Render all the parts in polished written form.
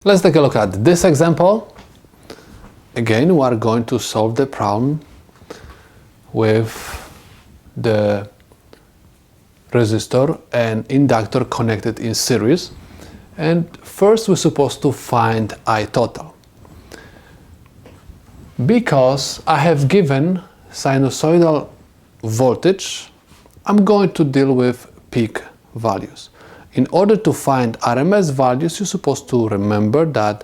Let's take a look at this example. Again, we are going to solve the problem with the resistor and inductor connected in series. And first we're supposed to find I total. Because I have given sinusoidal voltage, I'm going to deal with peak values. In order to find RMS values, you're supposed to remember that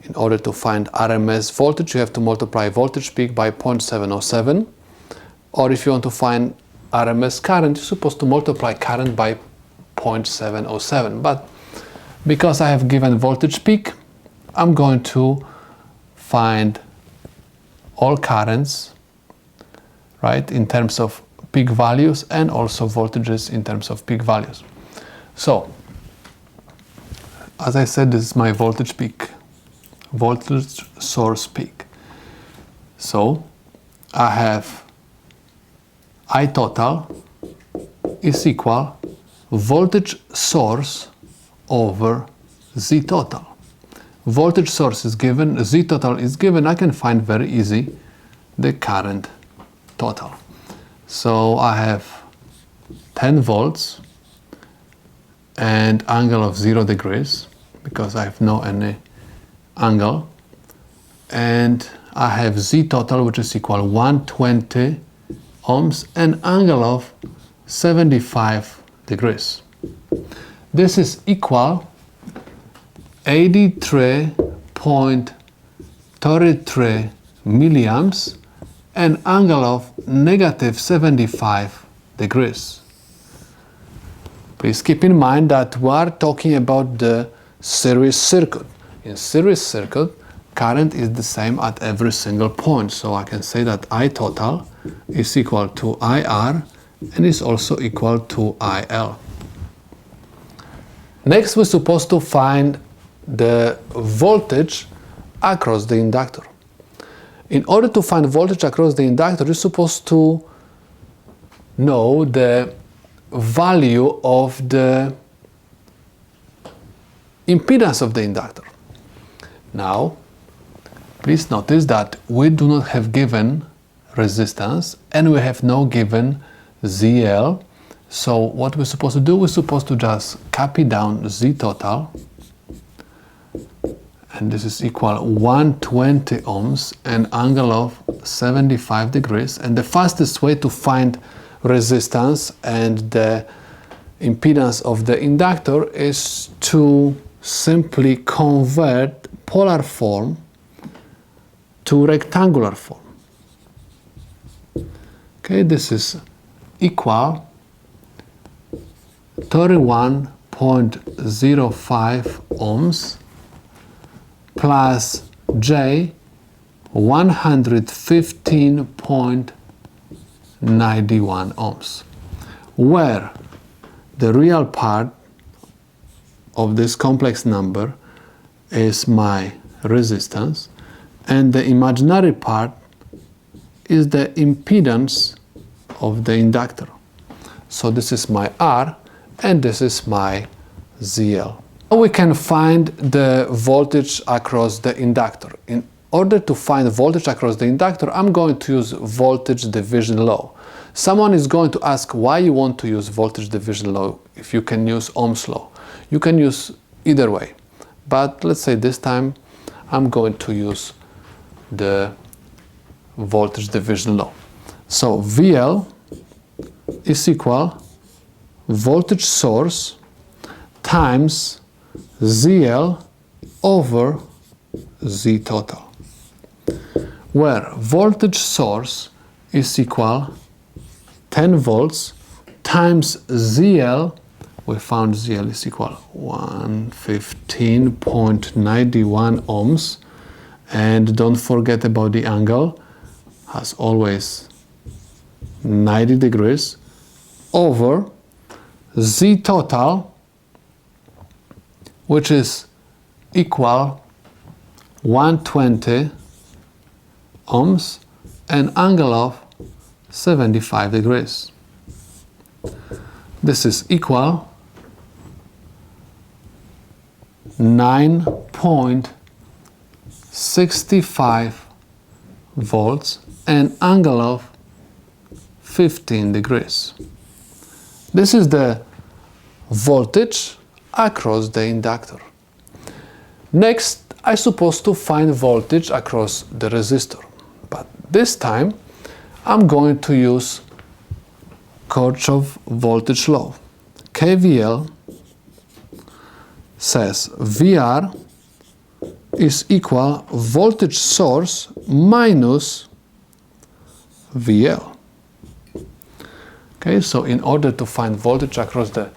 in order to find RMS voltage, you have to multiply voltage peak by 0.707. Or if you want to find RMS current, you're supposed to multiply current by 0.707. But because I have given voltage peak, I'm going to find all currents, right, in terms of peak values and also voltages in terms of peak values. So, as I said, this is my voltage peak, voltage source peak. So, I have I total is equal voltage source over Z total. Voltage source is given, Z total is given, I can find very easy the current total. So, I have 10 volts and angle of 0 degrees because I have no any angle, and I have Z total, which is equal 120 ohms and angle of 75 degrees. This is equal 83.33 milliamps and angle of negative 75 degrees. Please keep in mind that we are talking about the series circuit. In series circuit, current is the same at every single point. So I can say that I total is equal to IR and is also equal to IL. Next, we're supposed to find the voltage across the inductor. In order to find voltage across the inductor, you're supposed to know the value of the impedance of the inductor. Now, please notice that we do not have given resistance and we have no given ZL. So what we're supposed to do, we're supposed to just copy down Z total, and this is equal 120 ohms and angle of 75 degrees. And the fastest way to find resistance and the impedance of the inductor is to simply convert polar form to rectangular form. Okay, this is equal 31.05 ohms plus J 115.91 ohms, where the real part of this complex number is my resistance and the imaginary part is the impedance of the inductor. So this is my R and this is my ZL. Now we can find the voltage across the inductor. In order to find voltage across the inductor, I'm going to use voltage division law. Someone is going to ask why you want to use voltage division law if you can use Ohm's law. You can use either way, but let's say this time I'm going to use the voltage division law. So VL is equal voltage source times ZL over Z total, where voltage source is equal 10 volts times ZL. We found ZL is equal 115.91 ohms, and don't forget about the angle, as always 90 degrees, over Z total, which is equal 120 ohms and angle of 75 degrees. This is equal 9.65 volts and angle of 15 degrees. This is the voltage across the inductor. Next, I'm supposed to find voltage across the resistor, but this time I'm going to use Kirchhoff voltage law. KVL says VR is equal voltage source minus VL. Okay, so in order to find voltage across the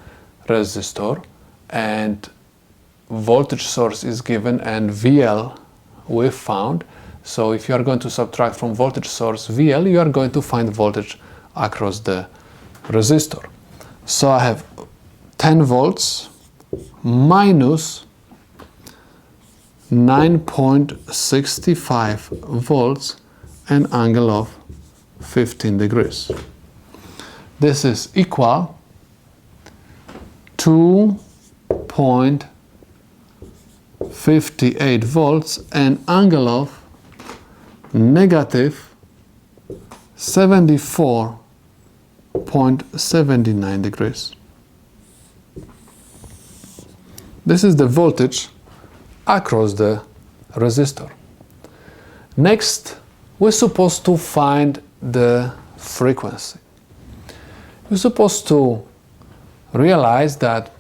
resistor, and voltage source is given and VL we found, so if you are going to subtract from voltage source VL, you are going to find voltage across the resistor. So I have 10 volts minus 9.65 volts and angle of 15 degrees. This is equal 2.58 volts and angle of negative 74.79 degrees. This is the voltage across the resistor. Next, we're supposed to find the frequency. You're supposed to realize that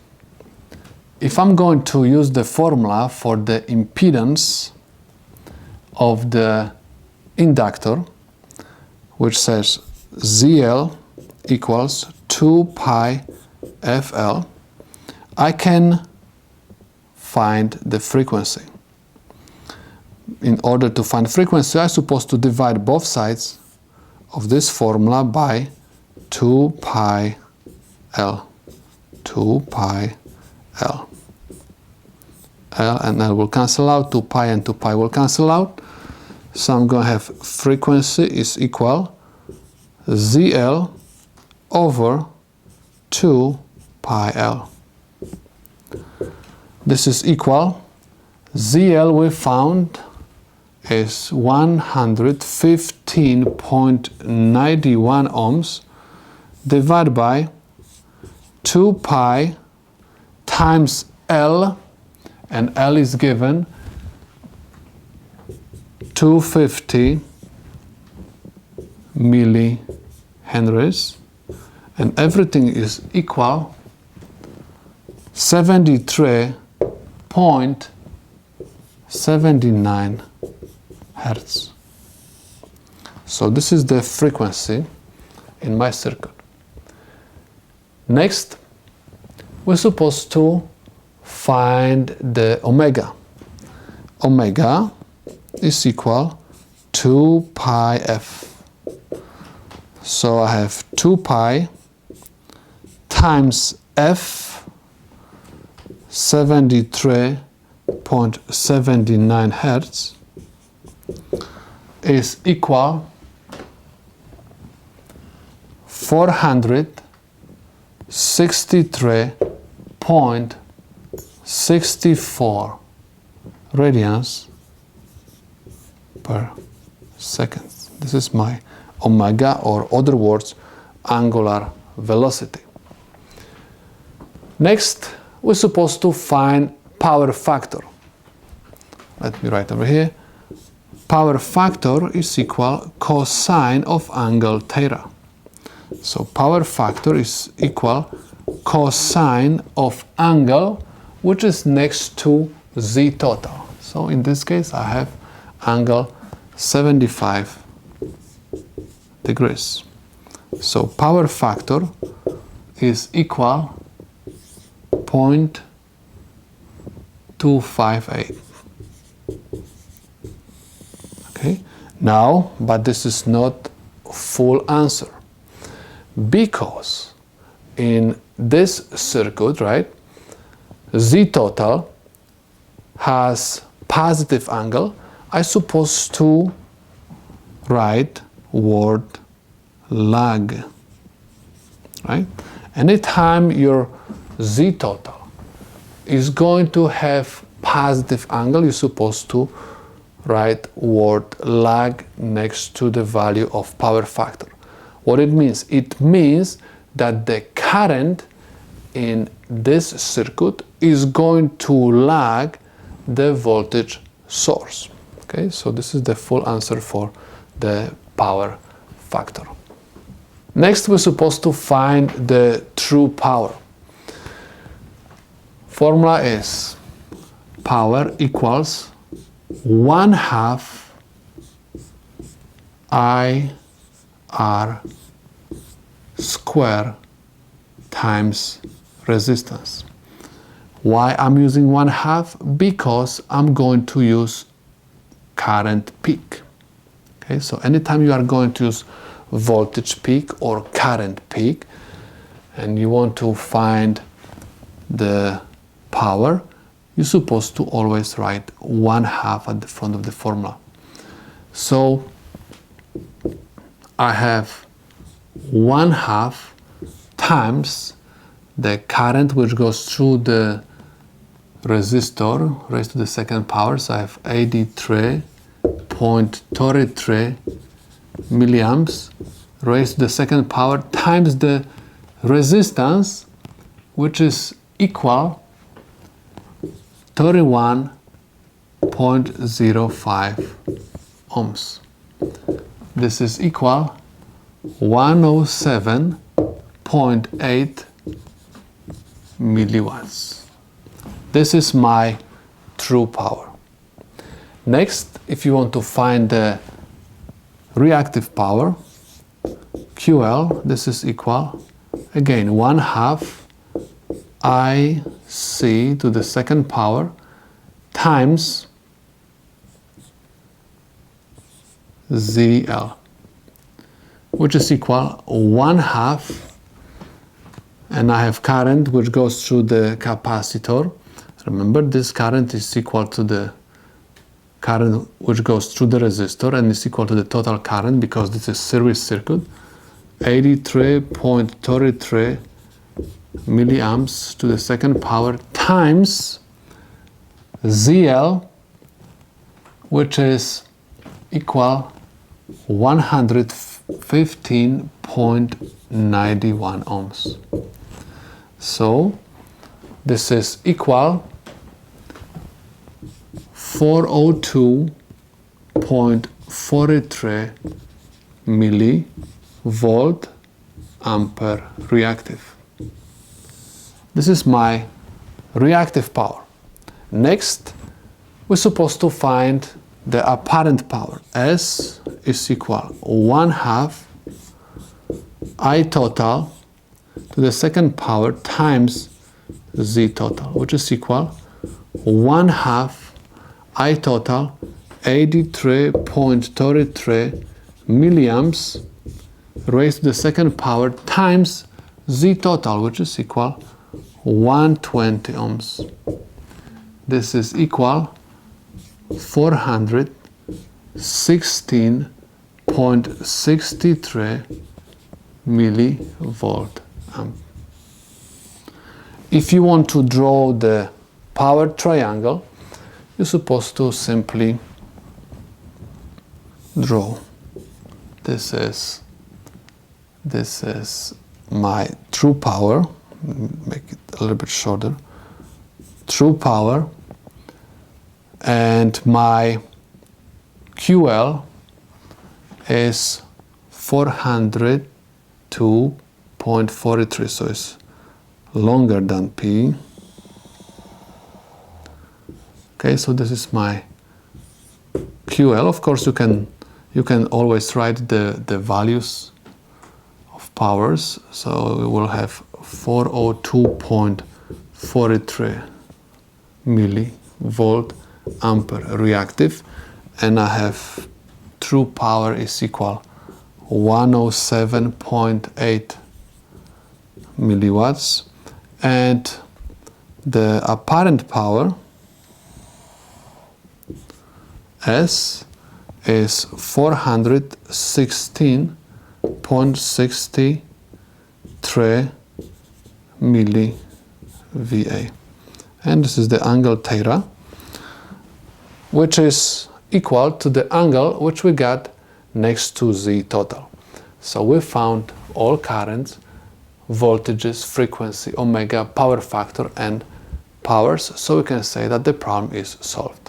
if I'm going to use the formula for the impedance of the inductor, which says ZL equals 2 pi FL, I can find the frequency. In order to find frequency, I'm supposed to divide both sides of this formula by 2 pi L. 2 pi L. L and L will cancel out, 2 pi and 2 pi will cancel out. So I'm going to have frequency is equal ZL over 2 pi L. This is equal, ZL we found is 115.91 ohms divided by 2 pi times L, and L is given 250 millihenries, and everything is equal 73.79 hertz. So this is the frequency in my circuit. Next, we're supposed to find the omega. Omega is equal 2 pi f. So I have 2 pi times f 73.79 hertz is equal 463.64 radians per second. This is my omega, or other words, angular velocity. Next, we're supposed to find power factor. Let me write over here. Power factor is equal cosine of angle theta. So power factor is equal cosine of angle which is next to Z total. So in this case I have angle 75 degrees. So power factor is equal 0.258. Okay, now, but this is not full answer, because in this circuit, right, Z total has positive angle. I supposed to write word lag, right? Anytime your Z total is going to have positive angle, you're supposed to write word lag next to the value of power factor. What it means? It means that the current in this circuit is going to lag the voltage source. Okay, so this is the full answer for the power factor. Next, we're supposed to find the true power. Formula is power equals 1/2 IR square times resistance. Why I'm using 1/2? Because I'm going to use current peak. Okay, so anytime you are going to use voltage peak or current peak and you want to find the power, you're supposed to always write 1/2 at the front of the formula. So I have 1/2 times the current which goes through the resistor raised to the second power. So I have 83.33 milliamps raised to the second power times the resistance, which is equal 31.05 ohms. This is equal 107.8 milliwatts. This is my true power. Next, if you want to find the reactive power, QL, this is equal, again, 1/2 IC to the second power times ZL, which is equal 1/2, and I have current which goes through the capacitor. Remember, this current is equal to the current which goes through the resistor and is equal to the total current because this is series circuit. 83.33 milliamps to the second power times ZL, which is equal 115.91 ohms. So this is equal 402.43 millivolt ampere reactive. This is my reactive power. Next, we're supposed to find the apparent power. S is equal 1/2 I total to the second power times Z total, which is equal 1/2 I total 83.33 milliamps raised to the second power times Z total, which is equal 120 ohms. This is equal 416.63 millivolt amp. If you want to draw the power triangle, you're supposed to simply draw. This is my true power. Make it a little bit shorter. True power, and my QL is 402.43, so it's longer than P. Okay, so this is my QL. Of course, you can always write the values of powers. So we will have 402.43 millivolt ampere reactive, and I have true power is equal 107.8 milliwatts, and the apparent power S is 416.63 milliVA, and this is the angle theta. which is equal to the angle which we got next to Z total. So we found all currents, voltages, frequency, omega, power factor and powers, so we can say that the problem is solved.